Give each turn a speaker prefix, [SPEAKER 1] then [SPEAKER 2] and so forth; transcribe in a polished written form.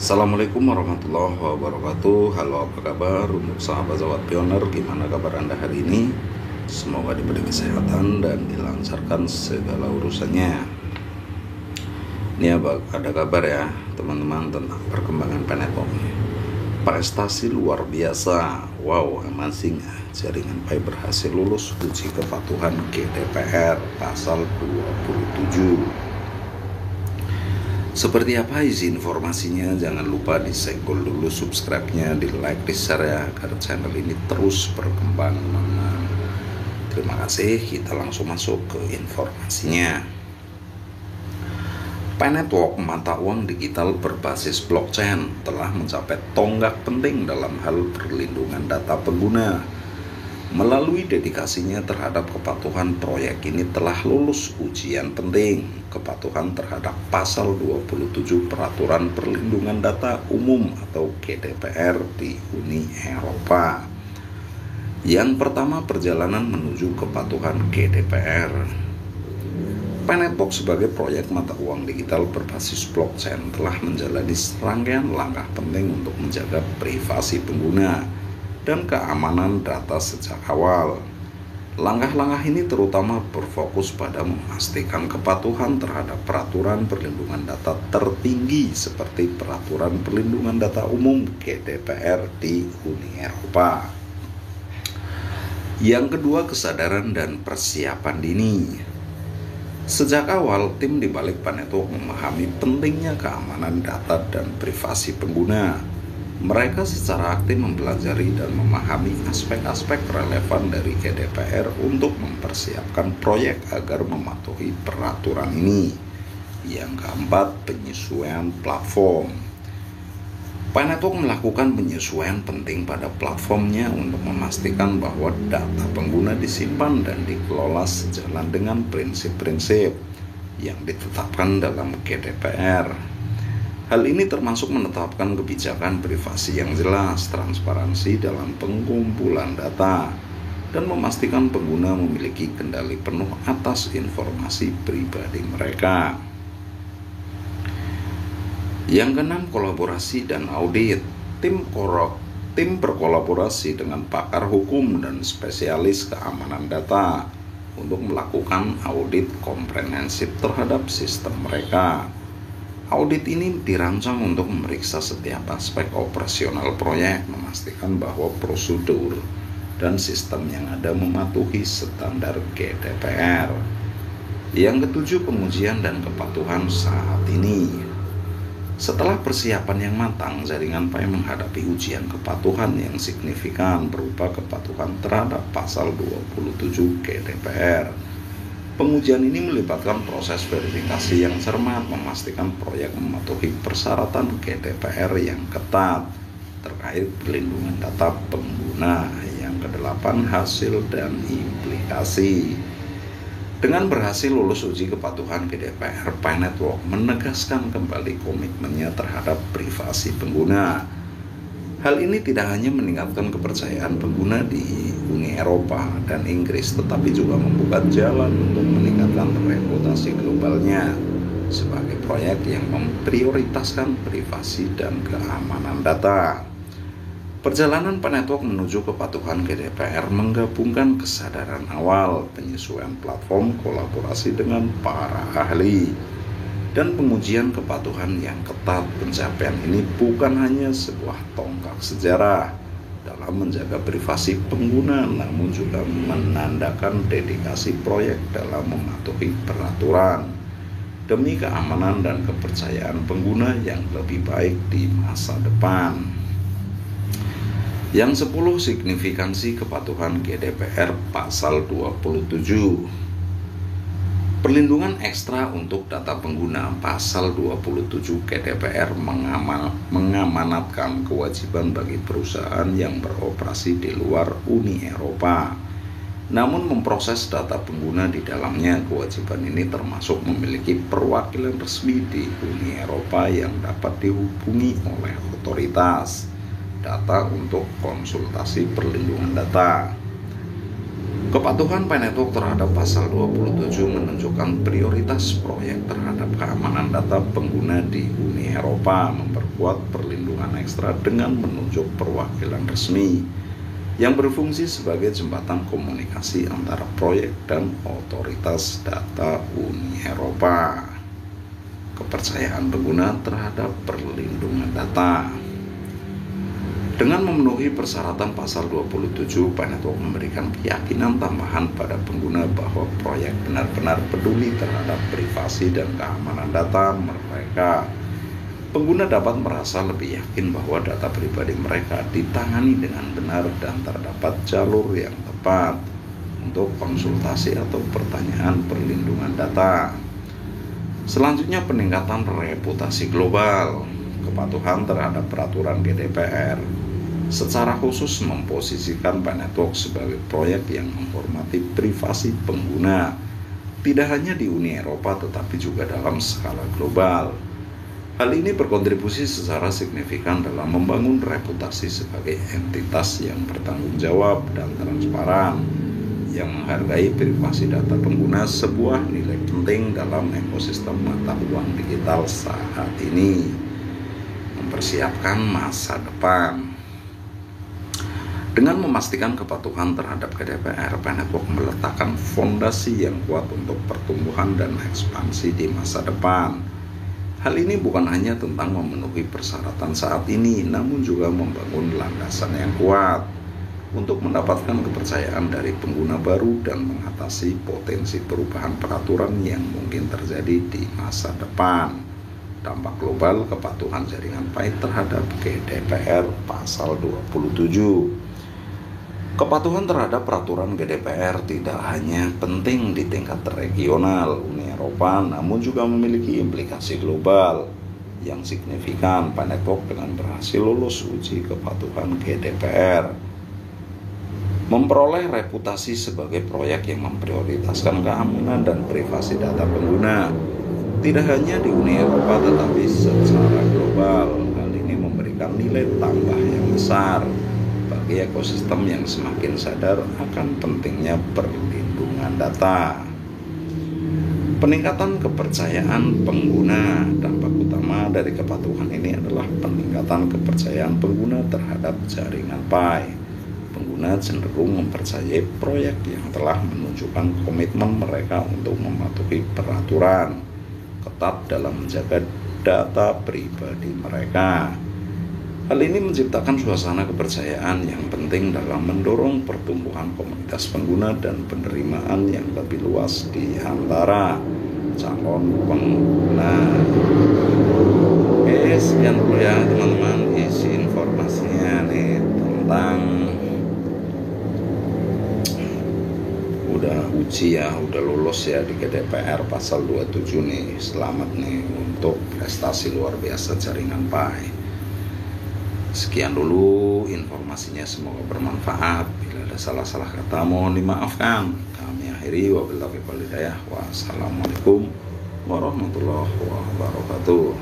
[SPEAKER 1] Assalamualaikum warahmatullahi wabarakatuh. Halo, apa kabar untuk sahabat-sahabat pioner? Gimana kabar Anda hari ini? Semoga diberi kesehatan dan dilancarkan segala urusannya. Ini ada kabar ya teman-teman tentang perkembangan Penetop. Prestasi luar biasa. Wow, amazing. Jaringan Pi berhasil lulus uji kepatuhan GDPR pasal 27. Seperti apa isi informasinya? Jangan lupa disenggol dulu subscribe-nya, di like, di share ya, agar channel ini terus berkembang. Terima kasih, kita langsung masuk ke informasinya. Penetop, mata uang digital berbasis blockchain, telah mencapai tonggak penting dalam hal perlindungan data pengguna. Melalui dedikasinya terhadap kepatuhan, proyek ini telah lulus ujian penting kepatuhan terhadap pasal 27 Peraturan Perlindungan Data Umum atau GDPR di Uni Eropa. Yang pertama, perjalanan menuju kepatuhan GDPR. Penetop sebagai proyek mata uang digital berbasis blockchain telah menjalani serangkaian langkah penting untuk menjaga privasi pengguna dan keamanan data sejak awal. Langkah-langkah ini terutama berfokus pada memastikan kepatuhan terhadap peraturan perlindungan data tertinggi seperti Peraturan Perlindungan Data Umum GDPR di Uni Eropa. Yang kedua, kesadaran dan persiapan dini. Sejak awal, tim di balik Penetop memahami pentingnya keamanan data dan privasi pengguna. Mereka secara aktif mempelajari dan memahami aspek-aspek relevan dari GDPR untuk mempersiapkan proyek agar mematuhi peraturan ini. Yang keempat, penyesuaian platform. Penetop melakukan penyesuaian penting pada platformnya untuk memastikan bahwa data pengguna disimpan dan dikelola sejalan dengan prinsip-prinsip yang ditetapkan dalam GDPR. Hal ini termasuk menetapkan kebijakan privasi yang jelas, transparansi dalam pengumpulan data, dan memastikan pengguna memiliki kendali penuh atas informasi pribadi mereka. Yang keenam, kolaborasi dan audit. Tim berkolaborasi dengan pakar hukum dan spesialis keamanan data untuk melakukan audit komprehensif terhadap sistem mereka. Audit ini dirancang untuk memeriksa setiap aspek operasional proyek, memastikan bahwa prosedur dan sistem yang ada mematuhi standar GDPR. Yang ketujuh, pengujian dan kepatuhan saat ini. Setelah persiapan yang matang, jaringan Pi menghadapi ujian kepatuhan yang signifikan berupa kepatuhan terhadap pasal 27 GDPR. Pengujian ini melibatkan proses verifikasi yang cermat, memastikan proyek mematuhi persyaratan GDPR yang ketat terkait perlindungan data pengguna. Yang kedelapan, hasil dan implikasi. Dengan berhasil lulus uji kepatuhan GDPR, Penetop menegaskan kembali komitmennya terhadap privasi pengguna. Hal ini tidak hanya meningkatkan kepercayaan pengguna di Uni Eropa dan Inggris, tetapi juga membuka jalan untuk meningkatkan reputasi globalnya sebagai proyek yang memprioritaskan privasi dan keamanan data. Perjalanan Penetop menuju kepatuhan GDPR menggabungkan kesadaran awal, penyesuaian platform, kolaborasi dengan para ahli, dan pengujian kepatuhan yang ketat. Pencapaian ini bukan hanya sebuah tonggak sejarah dalam menjaga privasi pengguna, namun juga menandakan dedikasi proyek dalam mematuhi peraturan demi keamanan dan kepercayaan pengguna yang lebih baik di masa depan. Yang 10, signifikansi kepatuhan GDPR pasal 27. Perlindungan ekstra untuk data pengguna. Pasal 27 GDPR mengamanatkan kewajiban bagi perusahaan yang beroperasi di luar Uni Eropa, namun memproses data pengguna di dalamnya. Kewajiban ini termasuk memiliki perwakilan resmi di Uni Eropa yang dapat dihubungi oleh otoritas data untuk konsultasi perlindungan data. Kepatuhan Penetop terhadap pasal 27 menunjukkan prioritas proyek terhadap keamanan data pengguna di Uni Eropa, memperkuat perlindungan ekstra dengan menunjuk perwakilan resmi yang berfungsi sebagai jembatan komunikasi antara proyek dan otoritas data Uni Eropa. Kepercayaan pengguna terhadap perlindungan data. Dengan memenuhi persyaratan pasal 27, PayNetwork memberikan keyakinan tambahan pada pengguna bahwa proyek benar-benar peduli terhadap privasi dan keamanan data mereka. Pengguna dapat merasa lebih yakin bahwa data pribadi mereka ditangani dengan benar dan terdapat jalur yang tepat untuk konsultasi atau pertanyaan perlindungan data. Selanjutnya, peningkatan reputasi global. Kepatuhan terhadap peraturan GDPR secara khusus memposisikan PayNetwork sebagai proyek yang menghormati privasi pengguna, tidak hanya di Uni Eropa tetapi juga dalam skala global. Hal ini berkontribusi secara signifikan dalam membangun reputasi sebagai entitas yang bertanggung jawab dan transparan, yang menghargai privasi data pengguna, sebuah nilai penting dalam ekosistem mata uang digital saat ini. Mempersiapkan masa depan. Dengan memastikan kepatuhan terhadap GDPR, PayNetwork meletakkan fondasi yang kuat untuk pertumbuhan dan ekspansi di masa depan. Hal ini bukan hanya tentang memenuhi persyaratan saat ini, namun juga membangun landasan yang kuat untuk mendapatkan kepercayaan dari pengguna baru dan mengatasi potensi perubahan peraturan yang mungkin terjadi di masa depan. Dampak global kepatuhan jaringan Pay terhadap GDPR pasal 27. Kepatuhan terhadap peraturan GDPR tidak hanya penting di tingkat regional Uni Eropa, namun juga memiliki implikasi global yang signifikan. PayNetwork dengan berhasil lulus uji kepatuhan GDPR memperoleh reputasi sebagai proyek yang memprioritaskan keamanan dan privasi data pengguna, tidak hanya di Uni Eropa tetapi secara global. Hal ini memberikan nilai tambah yang besar bagi ekosistem yang semakin sadar akan pentingnya perlindungan data. Peningkatan kepercayaan pengguna. Dampak utama dari kepatuhan ini adalah peningkatan kepercayaan pengguna terhadap jaringan Pay. Pengguna cenderung mempercayai proyek yang telah menunjukkan komitmen mereka untuk mematuhi peraturan ketat dalam menjaga data pribadi mereka. Hal ini menciptakan suasana kepercayaan yang penting dalam mendorong pertumbuhan komunitas pengguna dan penerimaan yang lebih luas di antara calon pengguna. Oke, sekian dulu ya teman-teman isi informasinya nih tentang udah uji ya, udah lulus ya di GDPR pasal 27 nih. Selamat nih untuk prestasi luar biasa jaringan Pay. Sekian dulu informasinya, semoga bermanfaat. Bila ada salah-salah kata mohon dimaafkan. Kami akhiri, wabillahi walhidayah. Wassalamualaikum warahmatullahi wabarakatuh.